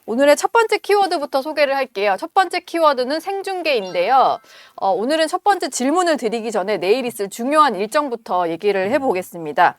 오늘의 첫 번째 키워드부터 소개를 할게요. 첫 번째 키워드는 생중계인데요. 오늘은 첫 번째 질문을 드리기 전에 내일 있을 중요한 일정부터 얘기를 해보겠습니다.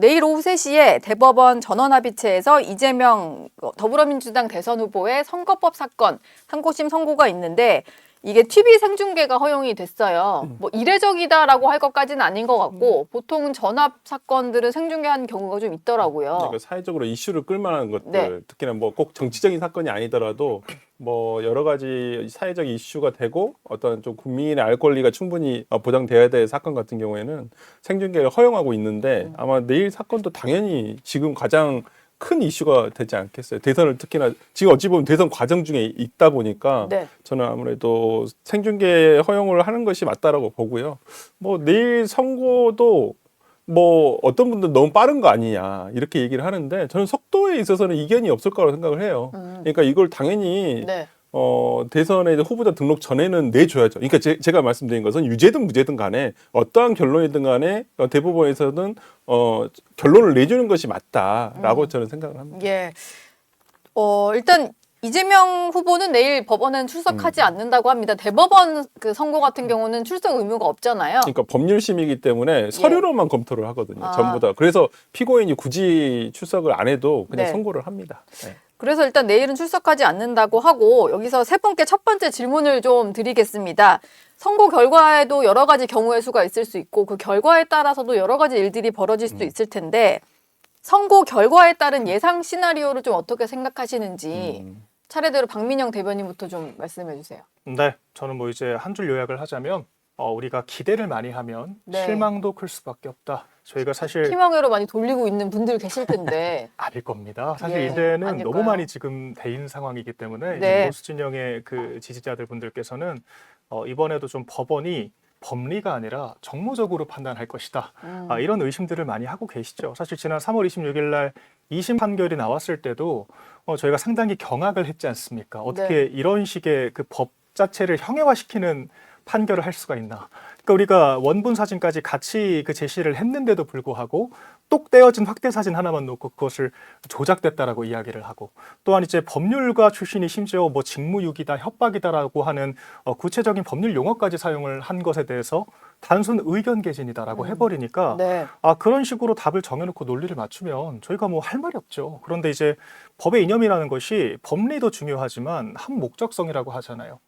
내일 오후 3시에 대법원 전원합의체에서 이재명 더불어민주당 대선 후보의 선거법 사건 상고심 선고가 있는데 이게 TV 생중계가 허용이 됐어요. 뭐 이례적이다라고 할 것까지는 아닌 것 같고 보통은 전압 사건들은 생중계하는 경우가 좀 있더라고요. 그러니까 사회적으로 이슈를 끌만한 것들, 네. 특히나 뭐 꼭 정치적인 사건이 아니더라도 뭐 여러 가지 사회적 이슈가 되고 어떤 좀 국민의 알 권리가 충분히 보장돼야 될 사건 같은 경우에는 생중계를 허용하고 있는데 아마 내일 사건도 당연히 지금 가장 큰 이슈가 되지 않겠어요. 대선을 특히나 지금 어찌 보면 대선 과정 중에 있다 보니까 네. 저는 아무래도 생중계 허용을 하는 것이 맞다라고 보고요. 뭐 내일 선고도 뭐 어떤 분들은 너무 빠른 거 아니냐 이렇게 얘기를 하는데 저는 속도에 있어서는 이견이 없을 거라고 생각을 해요. 그러니까 이걸 당연히 네. 대선에 이제 후보자 등록 전에는 내줘야죠. 그러니까 제가 말씀드린 것은 유죄든 무죄든 간에 어떠한 결론이든 간에 대법원에서는 결론을 내주는 것이 맞다라고 저는 생각을 합니다. 예. 일단 이재명 후보는 내일 법원은 출석하지 않는다고 합니다. 대법원 그 선고 같은 경우는 출석 의무가 없잖아요. 그러니까 법률심이기 때문에 서류로만 검토를 하거든요. 전부 다. 그래서 피고인이 굳이 출석을 안 해도 그냥 네. 선고를 합니다. 네. 그래서 일단 내일은 출석하지 않는다고 하고 여기서 세 분께 첫 번째 질문을 좀 드리겠습니다. 선고 결과에도 여러 가지 경우의 수가 있을 수 있고 그 결과에 따라서도 여러 가지 일들이 벌어질 수도 있을 텐데 선고 결과에 따른 예상 시나리오를 좀 어떻게 생각하시는지 차례대로 박민영 대변인부터 좀 말씀해 주세요. 네, 저는 뭐 이제 한 줄 요약을 하자면 우리가 기대를 많이 하면 네. 실망도 클 수밖에 없다. 저희가 사실 희망회로 많이 돌리고 있는 분들 계실 텐데 아닐 겁니다. 사실 예, 이제는 아닐까요? 너무 많이 지금 대인 상황이기 때문에 네. 이제 보수 진영의 그 지지자들 분들께서는 이번에도 좀 법원이 법리가 아니라 정무적으로 판단할 것이다. 이런 의심들을 많이 하고 계시죠. 사실 지난 3월 26일 날 2심 판결이 나왔을 때도 저희가 상당히 경악을 했지 않습니까? 어떻게 이런 식의 그 법 자체를 형해화시키는 판결을 할 수가 있나? 그러니까 우리가 원본 사진까지 같이 그 제시를 했는데도 불구하고 똑 떼어진 확대 사진 하나만 놓고 그것을 조작됐다라고 이야기를 하고 또한 이제 법률가 출신이 심지어 뭐 직무유기다 협박이다라고 하는 구체적인 법률 용어까지 사용을 한 것에 대해서 단순 의견 개진이다라고 해버리니까 네. 그런 식으로 답을 정해놓고 논리를 맞추면 저희가 뭐 할 말이 없죠. 그런데 이제 법의 이념이라는 것이 법리도 중요하지만 한 목적성이라고 하잖아요.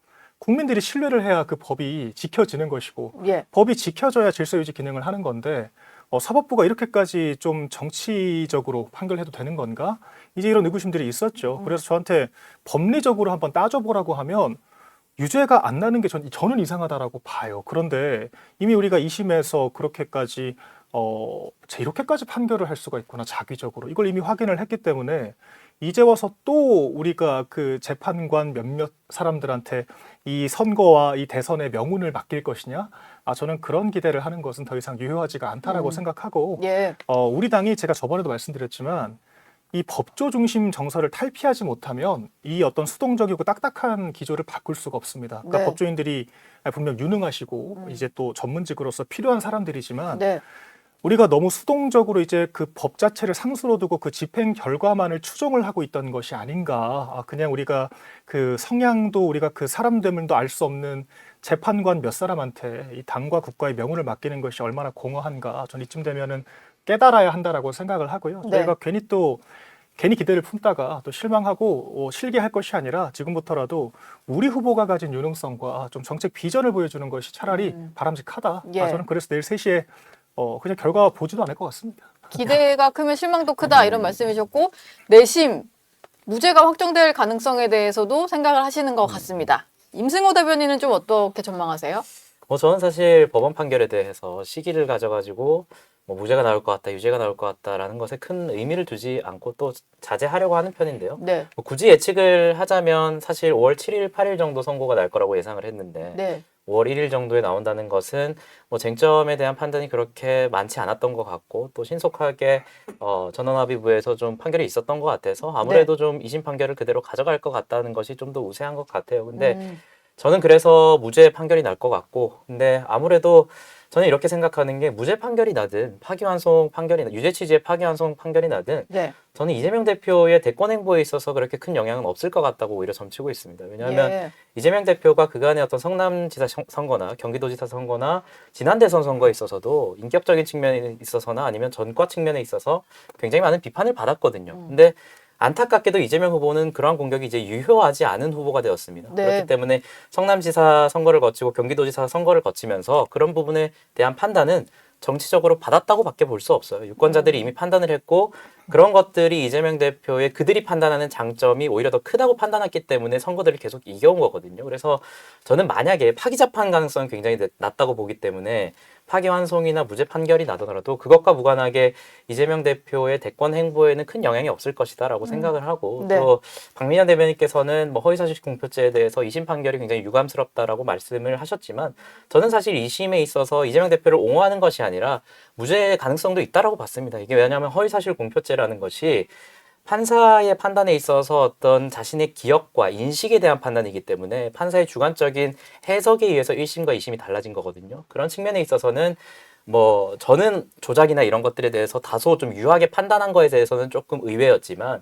국민들이 신뢰를 해야 그 법이 지켜지는 것이고 예. 법이 지켜져야 질서유지 기능을 하는 건데 사법부가 이렇게까지 좀 정치적으로 판결해도 되는 건가? 이제 이런 의구심들이 있었죠. 그래서 저한테 법리적으로 한번 따져보라고 하면 유죄가 안 나는 게 저는 이상하다라고 봐요. 그런데 이미 우리가 2심에서 그렇게까지 이렇게까지 판결을 할 수가 있구나 자기적으로 이걸 이미 확인을 했기 때문에 이제 와서 또 우리가 그 재판관 몇몇 사람들한테 이 선거와 이 대선의 명운을 맡길 것이냐? 저는 그런 기대를 하는 것은 더 이상 유효하지가 않다라고 생각하고 예. 우리 당이 제가 저번에도 말씀드렸지만 이 법조 중심 정서를 탈피하지 못하면 이 어떤 수동적이고 딱딱한 기조를 바꿀 수가 없습니다. 그러니까 네. 법조인들이 분명 유능하시고 이제 또 전문직으로서 필요한 사람들이지만 네. 우리가 너무 수동적으로 이제 그 법 자체를 상수로 두고 그 집행 결과만을 추종을 하고 있던 것이 아닌가. 그냥 우리가 그 성향도 우리가 그 사람들도 알 수 없는 재판관 몇 사람한테 이 당과 국가의 명운을 맡기는 것이 얼마나 공허한가. 전 이쯤 되면은 깨달아야 한다라고 생각을 하고요. 네. 저희가 괜히 기대를 품다가 또 실망하고 실기할 것이 아니라 지금부터라도 우리 후보가 가진 유능성과 좀 정책 비전을 보여주는 것이 차라리 바람직하다. 예. 저는 그래서 내일 3시에 그냥 결과 보지도 않을 것 같습니다. 기대가 크면 실망도 크다 이런 말씀이셨고 내심 무죄가 확정될 가능성에 대해서도 생각을 하시는 것 같습니다. 임승호 대변인은 좀 어떻게 전망하세요? 저는 사실 법원 판결에 대해서 시기를 가져가지고 뭐 무죄가 나올 것 같다, 유죄가 나올 것 같다라는 것에 큰 의미를 두지 않고 또 자제하려고 하는 편인데요. 네. 뭐 굳이 예측을 하자면 사실 5월 7일, 8일 정도 선고가 날 거라고 예상을 했는데 네. 5월 1일 정도에 나온다는 것은 뭐 쟁점에 대한 판단이 그렇게 많지 않았던 것 같고 또 신속하게 전원합의부에서 좀 판결이 있었던 것 같아서 아무래도 좀 2심 판결을 그대로 가져갈 것 같다는 것이 좀 더 우세한 것 같아요. 근데 저는 그래서 무죄 판결이 날 것 같고 근데 아무래도 저는 이렇게 생각하는 게 무죄 판결이 나든 파기환송 판결이 유죄 취지의 파기환송 판결이 나든 네. 저는 이재명 대표의 대권 행보에 있어서 그렇게 큰 영향은 없을 것 같다고 오히려 점치고 있습니다. 왜냐하면 예. 이재명 대표가 그간의 어떤 성남지사 선거나 경기도지사 선거나 지난 대선 선거에 있어서도 인격적인 측면에 있어서나 아니면 전과 측면에 있어서 굉장히 많은 비판을 받았거든요. 근데 안타깝게도 이재명 후보는 그러한 공격이 이제 유효하지 않은 후보가 되었습니다. 네. 그렇기 때문에 성남지사 선거를 거치고 경기도지사 선거를 거치면서 그런 부분에 대한 판단은 정치적으로 받았다고 밖에 볼 수 없어요. 유권자들이 이미 판단을 했고 그런 것들이 이재명 대표의 그들이 판단하는 장점이 오히려 더 크다고 판단했기 때문에 선거들을 계속 이겨온 거거든요. 그래서 저는 만약에 파기자판 가능성이 굉장히 낮다고 보기 때문에 파기환송이나 무죄 판결이 나더라도 그것과 무관하게 이재명 대표의 대권 행보에는 큰 영향이 없을 것이다라고 생각을 하고 네. 또 박민현 대변인께서는 뭐 허위사실 공표죄에 대해서 2심 판결이 굉장히 유감스럽다라고 말씀을 하셨지만 저는 사실 2심에 있어서 이재명 대표를 옹호하는 것이 아니라 무죄 가능성도 있다라고 봤습니다. 이게 왜냐하면 허위사실 공표죄라는 것이 판사의 판단에 있어서 어떤 자신의 기억과 인식에 대한 판단이기 때문에 판사의 주관적인 해석에 의해서 1심과 2심이 달라진 거거든요. 그런 측면에 있어서는 뭐 저는 조작이나 이런 것들에 대해서 다소 좀 유하게 판단한 거에 대해서는 조금 의외였지만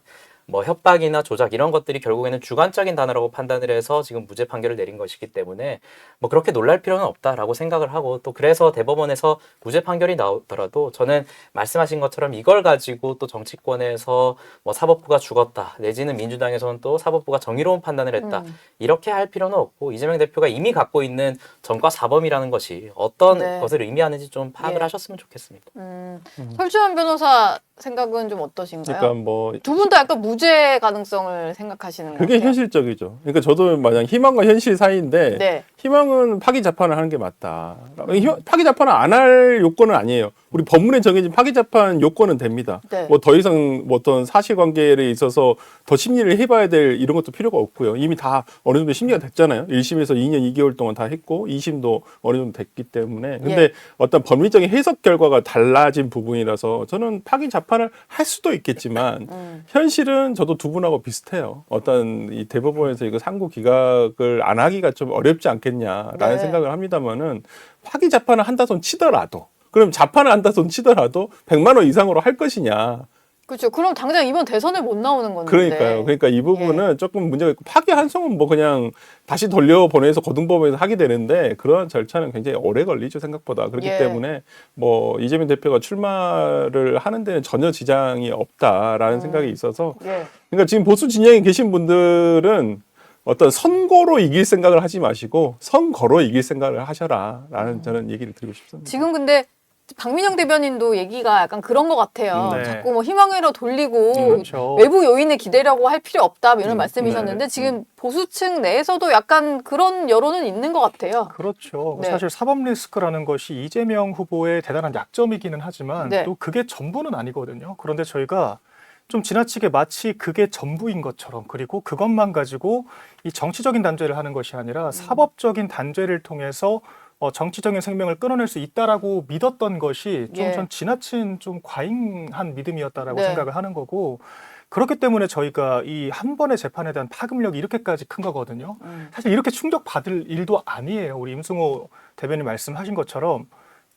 뭐 협박이나 조작 이런 것들이 결국에는 주관적인 단어라고 판단을 해서 지금 무죄 판결을 내린 것이기 때문에 뭐 그렇게 놀랄 필요는 없다라고 생각을 하고 또 그래서 대법원에서 무죄 판결이 나오더라도 저는 말씀하신 것처럼 이걸 가지고 또 정치권에서 뭐 사법부가 죽었다 내지는 민주당에서는 또 사법부가 정의로운 판단을 했다 이렇게 할 필요는 없고 이재명 대표가 이미 갖고 있는 전과 사범이라는 것이 어떤 네. 것을 의미하는지 좀 파악을 예. 하셨으면 좋겠습니다. 설주환 변호사 생각은 좀 어떠신가요? 그러니까 뭐 두 분 다 약간 무죄 가능성을 생각하시는 것 그게 같아요. 현실적이죠. 그러니까 저도 마냥 희망과 현실 사이인데 네. 희망은 파기 재판을 하는 게 맞다. 파기 재판을 안 할 요건은 아니에요. 우리 법문에 정해진 파기 재판 요건은 됩니다. 네. 뭐 더 이상 뭐 어떤 사실관계에 있어서 더 심리를 해봐야 될 이런 것도 필요가 없고요. 이미 다 어느 정도 심리가 됐잖아요. 1심에서 2년 2개월 동안 다 했고 2심도 어느 정도 됐기 때문에 근데 예. 어떤 법리적인 해석 결과가 달라진 부분이라서 저는 파기 재판을 할 수도 있겠지만 현실은 저도 두 분하고 비슷해요. 어떤 이 대법원에서 이거 상고 기각을 안 하기가 좀 어렵지 않겠냐라는 네. 생각을 합니다만은 파기 재판을 한다 손 치더라도 그럼 재판을 한다 손 치더라도 100만 원 이상으로 할 것이냐. 그렇죠. 그럼 당장 이번 대선에 못 나오는 건데. 그러니까요. 그러니까 이 부분은 조금 문제가 있고 파기 환송은 뭐 그냥 다시 돌려보내서 고등법원에서 하게 되는데 그런 절차는 굉장히 오래 걸리죠 생각보다. 그렇기 예. 때문에 뭐 이재명 대표가 출마를 하는 데는 전혀 지장이 없다라는 생각이 있어서 예. 그러니까 지금 보수 진영에 계신 분들은 어떤 선거로 이길 생각을 하지 마시고 선거로 이길 생각을 하셔라라는 저는 얘기를 드리고 싶습니다. 지금 근데 박민영 대변인도 얘기가 약간 그런 것 같아요. 네. 자꾸 뭐 희망회로 돌리고 그렇죠. 외부 요인을 기대려고 할 필요 없다 뭐 이런 말씀이셨는데 네. 지금 보수층 내에서도 약간 그런 여론은 있는 것 같아요. 그렇죠. 네. 사실 사법 리스크라는 것이 이재명 후보의 대단한 약점이기는 하지만 네. 또 그게 전부는 아니거든요. 그런데 저희가 좀 지나치게 마치 그게 전부인 것처럼 그리고 그것만 가지고 이 정치적인 단죄를 하는 것이 아니라 사법적인 단죄를 통해서 정치적인 생명을 끊어낼 수 있다라고 믿었던 것이 좀 예. 전 지나친 좀 과잉한 믿음이었다라고 네. 생각을 하는 거고 그렇기 때문에 저희가 이 한 번의 재판에 대한 파급력이 이렇게까지 큰 거거든요. 사실 이렇게 충격받을 일도 아니에요. 우리 임승호 대변인 말씀하신 것처럼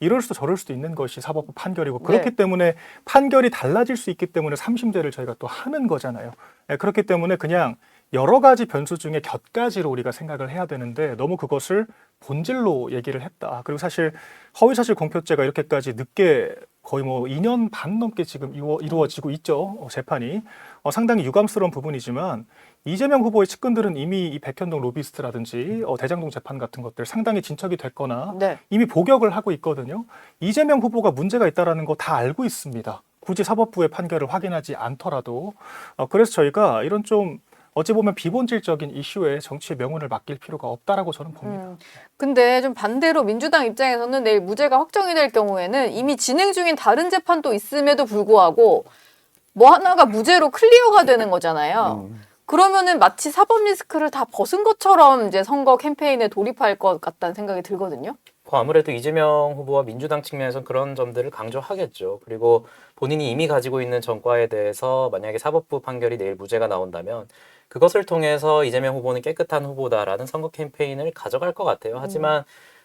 이럴 수도 저럴 수도 있는 것이 사법부 판결이고 그렇기 네. 때문에 판결이 달라질 수 있기 때문에 3심제를 저희가 또 하는 거잖아요. 그렇기 때문에 그냥 여러 가지 변수 중에 곁가지로 우리가 생각을 해야 되는데 너무 그것을 본질로 얘기를 했다. 그리고 사실 허위사실 공표죄가 이렇게까지 늦게 거의 뭐 2년 반 넘게 지금 이루어지고 있죠. 재판이. 상당히 유감스러운 부분이지만 이재명 후보의 측근들은 이미 이 백현동 로비스트라든지 대장동 재판 같은 것들 상당히 진척이 됐거나 네. 이미 복역을 하고 있거든요. 이재명 후보가 문제가 있다는 거 다 알고 있습니다. 굳이 사법부의 판결을 확인하지 않더라도. 그래서 저희가 이런 좀 어찌 보면 비본질적인 이슈에 정치의 명운을 맡길 필요가 없다라고 저는 봅니다. 근데 좀 반대로 민주당 입장에서는 내일 무죄가 확정이 될 경우에는 이미 진행 중인 다른 재판도 있음에도 불구하고 뭐 하나가 무죄로 클리어가 되는 거잖아요. 그러면은 마치 사법 리스크를 다 벗은 것처럼 이제 선거 캠페인에 돌입할 것 같다는 생각이 들거든요. 아무래도 이재명 후보와 민주당 측면에서는 그런 점들을 강조하겠죠. 그리고 본인이 이미 가지고 있는 전과에 대해서 만약에 사법부 판결이 내일 무죄가 나온다면 그것을 통해서 이재명 후보는 깨끗한 후보다라는 선거 캠페인을 가져갈 것 같아요. 하지만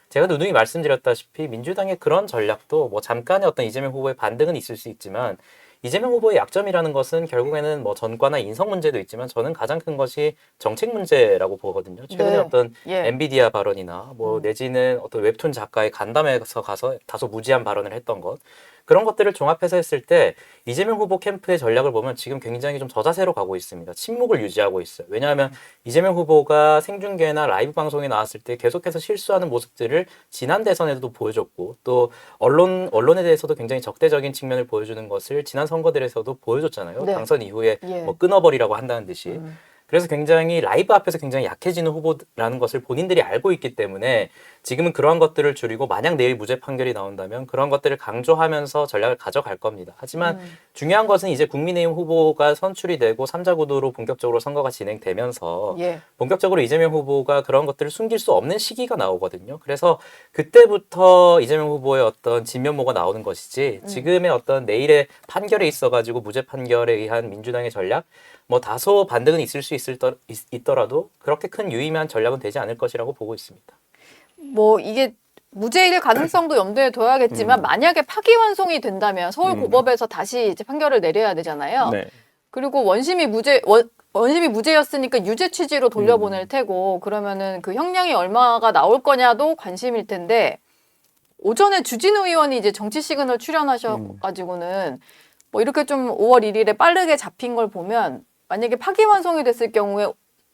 제가 누누이 말씀드렸다시피 민주당의 그런 전략도 뭐 잠깐의 어떤 이재명 후보의 반등은 있을 수 있지만 이재명 후보의 약점이라는 것은 결국에는 뭐 전과나 인성 문제도 있지만 저는 가장 큰 것이 정책 문제라고 보거든요. 최근에 네. 어떤 예. 엔비디아 발언이나 뭐 내지는 어떤 웹툰 작가의 간담회에서 가서 다소 무지한 발언을 했던 것 그런 것들을 종합해서 했을 때 이재명 후보 캠프의 전략을 보면 지금 굉장히 좀 저자세로 가고 있습니다. 침묵을 유지하고 있어요. 왜냐하면 이재명 후보가 생중계나 라이브 방송에 나왔을 때 계속해서 실수하는 모습들을 지난 대선에도 보여줬고 또 언론에 대해서도 굉장히 적대적인 측면을 보여주는 것을 지난 선거들에서도 보여줬잖아요. 네. 당선 이후에 예. 뭐 끊어버리라고 한다는 듯이. 그래서 굉장히 라이브 앞에서 굉장히 약해지는 후보라는 것을 본인들이 알고 있기 때문에 지금은 그러한 것들을 줄이고 만약 내일 무죄 판결이 나온다면 그런 것들을 강조하면서 전략을 가져갈 겁니다. 하지만 중요한 것은 이제 국민의힘 후보가 선출이 되고 3자 구도로 본격적으로 선거가 진행되면서 예. 본격적으로 이재명 후보가 그런 것들을 숨길 수 없는 시기가 나오거든요. 그래서 그때부터 이재명 후보의 어떤 진면모가 나오는 것이지 지금의 어떤 내일의 판결에 있어가지고 무죄 판결에 의한 민주당의 전략 뭐 다소 반등은 있을 수 있더라도 그렇게 큰 유의미한 전략은 되지 않을 것이라고 보고 있습니다. 뭐 이게 무죄일 가능성도 염두에 둬야겠지만 만약에 파기환송이 된다면 서울고법에서 다시 이제 판결을 내려야 되잖아요. 네. 그리고 원심이 무죄였으니까 유죄 취지로 돌려보낼 테고 그러면은 그 형량이 얼마가 나올 거냐도 관심일 텐데 오전에 주진우 의원이 이제 정치 시그널 출연하셔가지고는 뭐 이렇게 좀 5월 1일에 빠르게 잡힌 걸 보면 만약에 파기환송이 됐을 경우에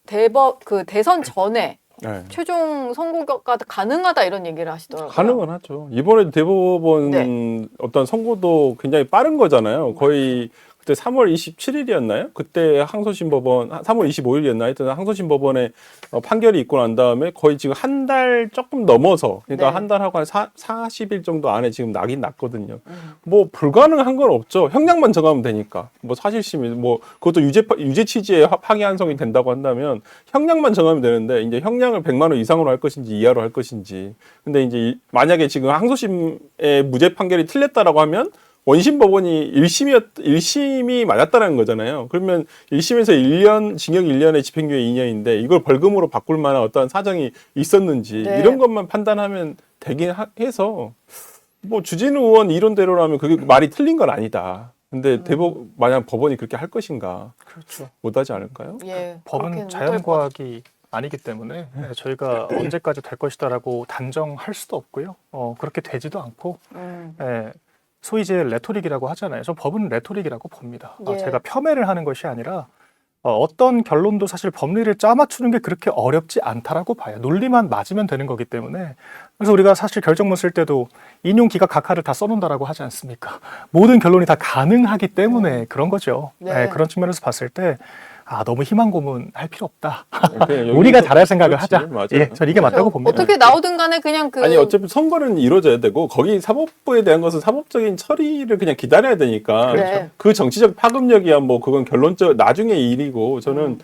대선 전에 네. 최종 선고가 가능하다 이런 얘기를 하시더라고요. 가능은 하죠. 이번에 대법원 네. 어떤 선고도 굉장히 빠른 거잖아요. 거의 그때 3월 27일이었나요? 그때 항소심 법원 3월 25일이었나 하여튼 항소심 법원에 판결이 있고 난 다음에 거의 지금 한 달 조금 넘어서 그러니까 네. 한 달하고 한 40일 정도 안에 지금 나긴 났거든요. 뭐 불가능한 건 없죠. 형량만 정하면 되니까. 뭐 사실심이 뭐 그것도 유죄 취지에 파기환송이 된다고 한다면 형량만 정하면 되는데 이제 형량을 100만 원 이상으로 할 것인지 이하로 할 것인지. 근데 이제 만약에 지금 항소심의 무죄 판결이 틀렸다라고 하면 원심 법원이 1심이 맞았다는 거잖아요. 그러면 1심에서 1년, 징역 1년에 집행유예 2년인데 이걸 벌금으로 바꿀 만한 어떤 사정이 있었는지 네. 이런 것만 판단하면 되긴 해서 뭐 주진우 의원 이론대로라면 그게 말이 틀린 건 아니다. 근데 만약 법원이 그렇게 할 것인가? 그렇죠. 못하지 않을까요? 예, 법은 그렇게는 못할 것 같아요. 자연과학이 아니기 때문에 저희가 언제까지 될 것이다라고 단정할 수도 없고요. 그렇게 되지도 않고 소위 이제 레토릭이라고 하잖아요. 저 법은 레토릭이라고 봅니다. 예. 제가 폄훼를 하는 것이 아니라 어떤 결론도 사실 법리를 짜맞추는 게 그렇게 어렵지 않다라고 봐요. 논리만 맞으면 되는 거기 때문에. 그래서 우리가 사실 결정문 쓸 때도 인용 기각 각하를 다 써놓는다라고 하지 않습니까? 모든 결론이 다 가능하기 때문에 그런 거죠. 네. 그런 측면에서 봤을 때 너무 희망 고문할 필요 없다. 그냥 우리가 여기서 잘할 생각을 그렇지, 하자. 맞아요. 예, 전 이게 맞다고 봅니다. 어떻게 나오든 간에 그냥 아니 어차피 선거는 이루어져야 되고 거기 사법부에 대한 것은 사법적인 처리를 그냥 기다려야 되니까 네. 그 정치적 파급력이야 뭐 그건 결론적 나중의 일이고 저는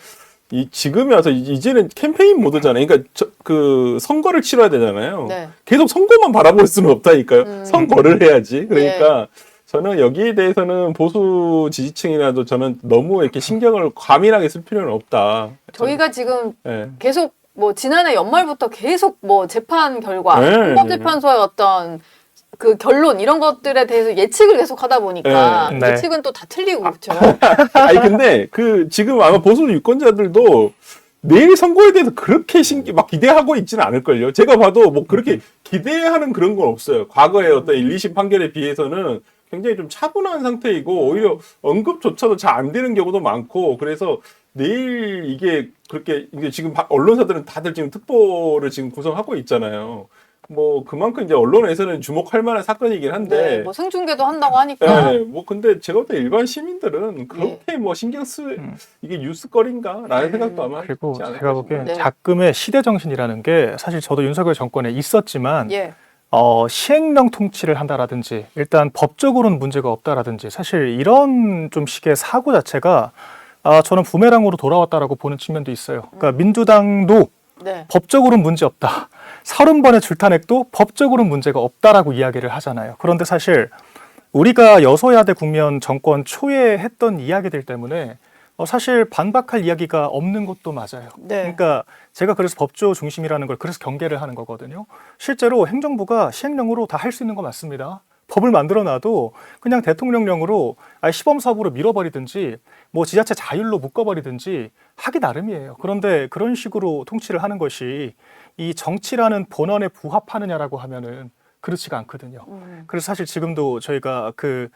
지금에 와서 이제는 캠페인 모드잖아요. 그러니까 그 선거를 치러야 되잖아요. 네. 계속 선거만 바라볼 수는 없다니까요. 선거를 해야지. 그러니까 저는 여기에 대해서는 보수 지지층이라도 저는 너무 이렇게 신경을 과민하게 쓸 필요는 없다. 저희가 지금 네. 계속 뭐 지난해 연말부터 계속 뭐 재판 결과, 네. 헌법재판소의 어떤 그 결론 이런 것들에 대해서 예측을 계속 하다 보니까 네. 예측은 또 다 틀리고 그렇죠. 아니 근데 그 지금 아마 보수 유권자들도 내일 선거에 대해서 그렇게 막 기대하고 있지는 않을걸요. 제가 봐도 뭐 그렇게 기대하는 그런 건 없어요. 과거의 어떤 1, 2심 판결에 비해서는 굉장히 좀 차분한 상태이고 오히려 언급조차도 잘 안 되는 경우도 많고 그래서 내일 이게 그렇게 이게 지금 언론사들은 다들 지금 특보를 지금 구성하고 있잖아요. 뭐 그만큼 이제 언론에서는 주목할 만한 사건이긴 한데 네, 뭐 생중계도 한다고 하니까. 네, 뭐 근데 제가 볼 때 일반 시민들은 그렇게 뭐 신경 이게 뉴스거리인가라는 생각도 아마 그리고 있지 않을까 제가 보기엔 네. 작금의 시대 정신이라는 게 사실 저도 윤석열 정권에 있었지만 예. 시행령 통치를 한다라든지 일단 법적으로는 문제가 없다라든지 사실 이런 좀 식의 사고 자체가 저는 부메랑으로 돌아왔다라고 보는 측면도 있어요. 그러니까 민주당도 네. 법적으로는 문제 없다. 30번의 줄탄핵도 법적으로는 문제가 없다라고 이야기를 하잖아요. 그런데 사실 우리가 여소야대 국면 정권 초에 했던 이야기들 때문에 사실 반박할 이야기가 없는 것도 맞아요. 네. 그러니까 제가 그래서 법조 중심이라는 걸 그래서 경계를 하는 거거든요. 실제로 행정부가 시행령으로 다 할 수 있는 거 맞습니다. 법을 만들어 놔도 그냥 대통령령으로 시범 사업으로 밀어버리든지 뭐 지자체 자율로 묶어버리든지 하기 나름이에요. 그런데 그런 식으로 통치를 하는 것이 이 정치라는 본원에 부합하느냐라고 하면은 그렇지가 않거든요. 그래서 사실 지금도 저희가 그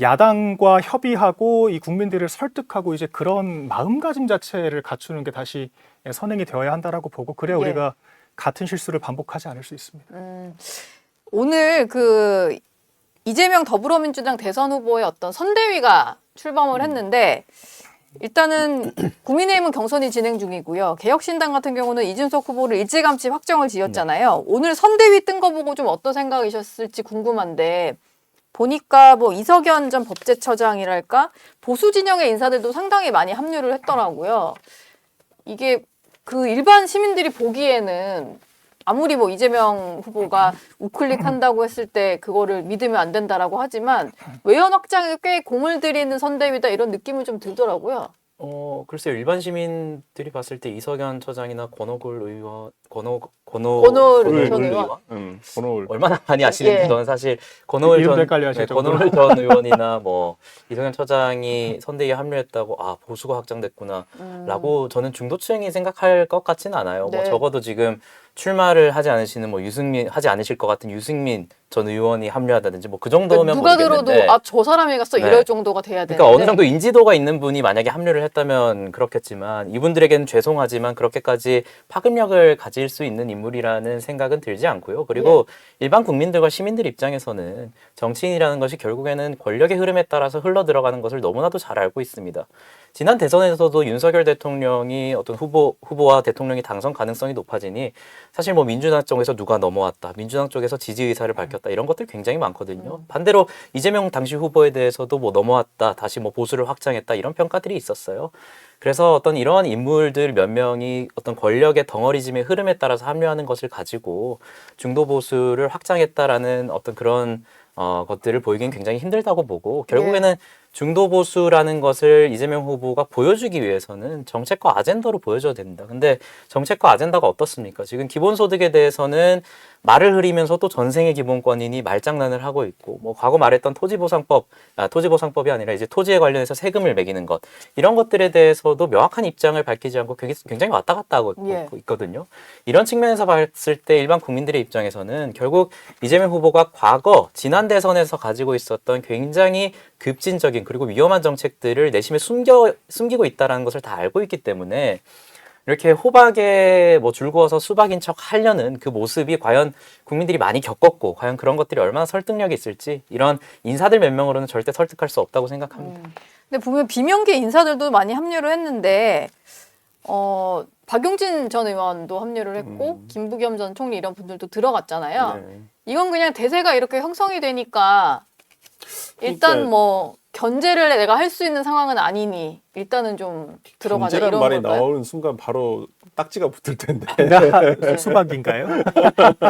야당과 협의하고 이 국민들을 설득하고 이제 그런 마음가짐 자체를 갖추는 게 다시 선행이 되어야 한다라고 보고 그래야 예. 우리가 같은 실수를 반복하지 않을 수 있습니다. 오늘 그 이재명 더불어민주당 대선 후보의 어떤 선대위가 출범을 했는데 일단은 국민의힘은 경선이 진행 중이고요. 개혁신당 같은 경우는 이준석 후보를 일찌감치 확정을 지었잖아요. 오늘 선대위 뜬 거 보고 좀 어떤 생각이셨을지 궁금한데 보니까 뭐 이석연 전 법제처장이랄까 보수 진영의 인사들도 상당히 많이 합류를 했더라고요. 이게 그 일반 시민들이 보기에는 아무리 뭐 이재명 후보가 우클릭한다고 했을 때 그거를 믿으면 안 된다라고 하지만 외연 확장에 꽤 공을 들이는 선대위다 이런 느낌은 좀 들더라고요. 글쎄요. 일반 시민들이 봤을 때 이석연 처장이나 권오글 의원, 권오을 전 의원. 번호를 얼마나 많이 아시는지 예. 저는 사실 권오을 이름도 전, 헷갈려 하실 정도로. 권오을 전 의원이나 뭐 이석연 처장이 선대위에 합류했다고 아 보수가 확장됐구나라고 저는 중도층이 생각할 것 같지는 않아요. 네. 뭐 적어도 지금 출마를 하지 않으시는 뭐 유승민 하지 않으실 것 같은 유승민 전 의원이 합류하다든지 뭐 그 정도면 누가 들어도 모르겠는데 아 저 사람이 갔어 네. 이럴 정도가 돼야 되는데. 그러니까 어느 정도 인지도가 있는 분이 만약에 합류를 했다면 그렇겠지만 이분들에게는 죄송하지만 그렇게까지 파급력을 가질 수 있는 인물이라는 생각은 들지 않고요. 그리고 일반 국민들과 시민들 입장에서는 정치인이라는 것이 결국에는 권력의 흐름에 따라서 흘러 들어가는 것을 너무나도 잘 알고 있습니다. 지난 대선에서도 윤석열 대통령이 어떤 후보와 대통령이 당선 가능성이 높아지니 사실 뭐 민주당 쪽에서 누가 넘어왔다, 민주당 쪽에서 지지 의사를 밝혔다 이런 것들 굉장히 많거든요. 반대로 이재명 당시 후보에 대해서도 뭐 넘어왔다, 다시 뭐 보수를 확장했다 이런 평가들이 있었어요. 그래서 어떤 이러한 인물들 몇 명이 어떤 권력의 덩어리짐의 흐름에 따라서 합류하는 것을 가지고 중도 보수를 확장했다라는 어떤 그런 것들을 보이긴 굉장히 힘들다고 보고 결국에는 중도 보수라는 것을 이재명 후보가 보여주기 위해서는 정책과 아젠다로 보여줘야 됩니다. 근데 정책과 아젠다가 어떻습니까? 지금 기본소득에 대해서는 말을 흐리면서도 전생의 기본권이니 말장난을 하고 있고 뭐 과거 말했던 토지보상법이 아니라 이제 토지에 관련해서 세금을 매기는 것 이런 것들에 대해서도 명확한 입장을 밝히지 않고 굉장히 왔다 갔다 하고 있거든요. 이런 측면에서 봤을 때 일반 국민들의 입장에서는 결국 이재명 후보가 과거 지난 대선에서 가지고 있었던 굉장히 급진적인 그리고 위험한 정책들을 내심에 숨기고 있다는 것을 다 알고 있기 때문에 이렇게 호박에 뭐 줄구어서 수박인 척 하려는 그 모습이 과연 국민들이 많이 겪었고 과연 그런 것들이 얼마나 설득력이 있을지 이런 인사들 몇 명으로는 절대 설득할 수 없다고 생각합니다. 근데 보면 비명계 인사들도 많이 합류를 했는데 박용진 전 의원도 합류를 했고 김부겸 전 총리 이런 분들도 들어갔잖아요. 네. 이건 그냥 대세가 이렇게 형성이 되니까 일단 그러니까 뭐 견제를 내가 할 수 있는 상황은 아니니 일단은 좀 들어가자 견제란 이런 말이 걸까요? 나오는 순간 바로 딱지가 붙을 텐데. 수박인가요?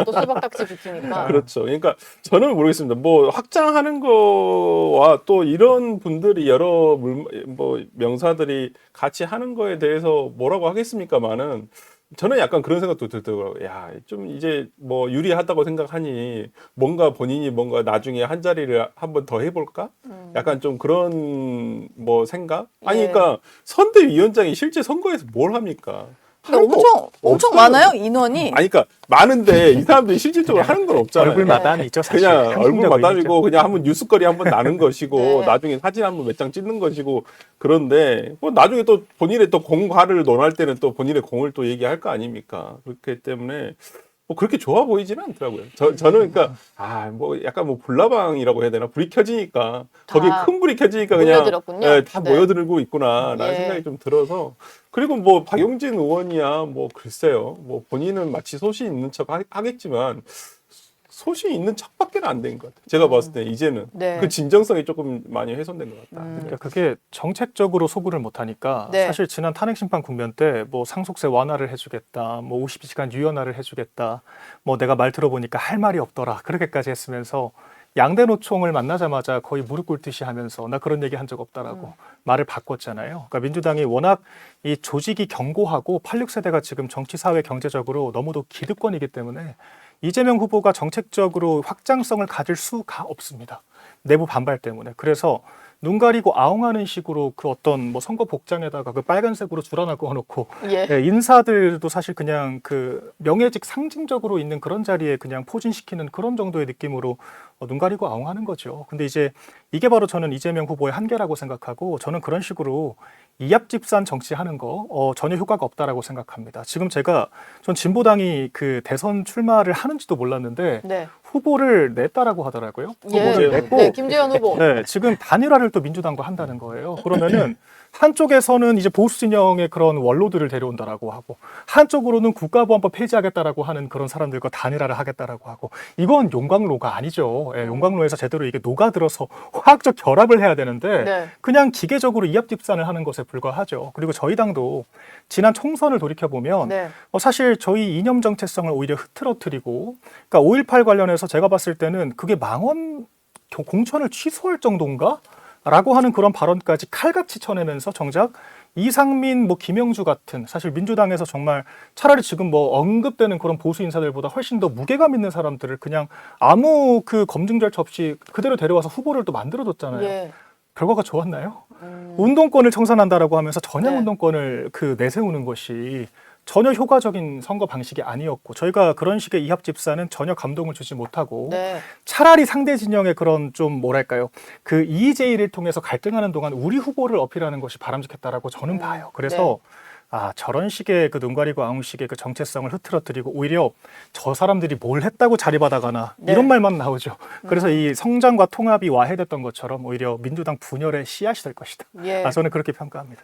또 수박딱지 붙으니까. 그렇죠. 그러니까 저는 모르겠습니다. 뭐 확장하는 거와 또 이런 분들이 여러 뭐 명사들이 같이 하는 거에 대해서 뭐라고 하겠습니까만은 저는 약간 그런 생각도 들더라고요. 야, 좀 이제 뭐 유리하다고 생각하니 뭔가 본인이 뭔가 나중에 한 자리를 한번 더 해볼까? 약간 좀 그런 뭐 생각? 아니, 예. 그러니까 선대위원장이 실제 선거에서 뭘 합니까? 근데 하는 거 엄청 없어요. 많아요 인원이. 아니, 그러니까 많은데 이 사람들이 실질적으로 하는 건 없잖아요. 얼굴 마담이 있죠 사실. 그냥 얼굴 상징적인 마담이고 의미죠. 그냥 한번 뉴스거리 한번 나는 것이고 네. 나중에 사진 한번 몇 장 찍는 것이고 그런데 뭐 나중에 또 본인의 또 공과를 논할 때는 또 본인의 공을 또 얘기할 거 아닙니까? 그렇기 때문에 뭐 그렇게 좋아 보이지는 않더라고요. 저는 그러니까 뭐 약간 뭐 불나방이라고 해야 되나 불이 켜지니까 거기 다 큰 불이 켜지니까 그냥 모여들었군요. 예, 다 네. 모여들고 있구나라는 예. 생각이 좀 들어서 그리고 뭐 박용진 의원이야 뭐 글쎄요 뭐 본인은 마치 소신 있는 척 하겠지만 소신 있는 척밖에 안 된 것 같아요. 제가 봤을 때 이제는 네. 그 진정성이 조금 많이 훼손된 것 같다. 그러니까 그게 정책적으로 소구를 못하니까 네. 사실 지난 탄핵심판 국면 때 뭐 상속세 완화를 해주겠다, 뭐 50시간 유연화를 해주겠다, 뭐 내가 말 들어보니까 할 말이 없더라 그렇게까지 했으면서 양대 노총을 만나자마자 거의 무릎 꿇듯이 하면서 나 그런 얘기 한 적 없다라고 말을 바꿨잖아요. 그러니까 민주당이 워낙 이 조직이 견고하고 86세대가 지금 정치, 사회, 경제적으로 너무도 기득권이기 때문에 이재명 후보가 정책적으로 확장성을 가질 수가 없습니다. 내부 반발 때문에. 그래서 눈 가리고 아웅하는 식으로 그 어떤 뭐 선거 복장에다가 그 빨간색으로 줄 하나 그어놓고 예. 예, 인사들도 사실 그냥 그 명예직 상징적으로 있는 그런 자리에 그냥 포진시키는 그런 정도의 느낌으로 눈 가리고 아웅하는 거죠. 근데 이제 이게 바로 저는 이재명 후보의 한계라고 생각하고 저는 그런 식으로 이합집산 정치하는 거 전혀 효과가 없다라고 생각합니다. 지금 전 진보당이 그 대선 출마를 하는지도 몰랐는데 네. 후보를 냈다라고 하더라고요. 예. 후보를 냈고 네, 김재현 후보. 네, 지금 단일화를 또 민주당과 한다는 거예요. 그러면은 한쪽에서는 이제 보수 진영의 그런 원로들을 데려온다라고 하고 한쪽으로는 국가보안법 폐지하겠다라고 하는 그런 사람들과 단일화를 하겠다라고 하고 이건 용광로가 아니죠. 예, 용광로에서 제대로 이게 녹아들어서 화학적 결합을 해야 되는데 네. 그냥 기계적으로 이합집산을 하는 것에 불과하죠. 그리고 저희 당도 지난 총선을 돌이켜보면 네. 사실 저희 이념 정체성을 오히려 흐트러뜨리고 그러니까 5.18 관련해서 제가 봤을 때는 그게 망원 공천을 취소할 정도인가? 라고 하는 그런 발언까지 칼같이 쳐내면서 정작 이상민, 뭐 김영주 같은 사실 민주당에서 정말 차라리 지금 뭐 언급되는 그런 보수 인사들보다 훨씬 더 무게감 있는 사람들을 그냥 아무 그 검증 절차 없이 그대로 데려와서 후보를 또 만들어뒀잖아요. 예. 결과가 좋았나요? 운동권을 청산한다라고 하면서 전향 네. 운동권을 그 내세우는 것이 전혀 효과적인 선거 방식이 아니었고 저희가 그런 식의 이합집산은 전혀 감동을 주지 못하고 네. 차라리 상대 진영의 그런 좀 뭐랄까요 그 EJ를 통해서 갈등하는 동안 우리 후보를 어필하는 것이 바람직했다라고 저는 봐요. 그래서 저런 식의 그 눈 가리고 아웅식의 그 정체성을 흐트러뜨리고 오히려 저 사람들이 뭘 했다고 자리받아가나 네. 이런 말만 나오죠. 그래서 이 성장과 통합이 와해됐던 것처럼 오히려 민주당 분열의 씨앗이 될 것이다. 예. 저는 그렇게 평가합니다.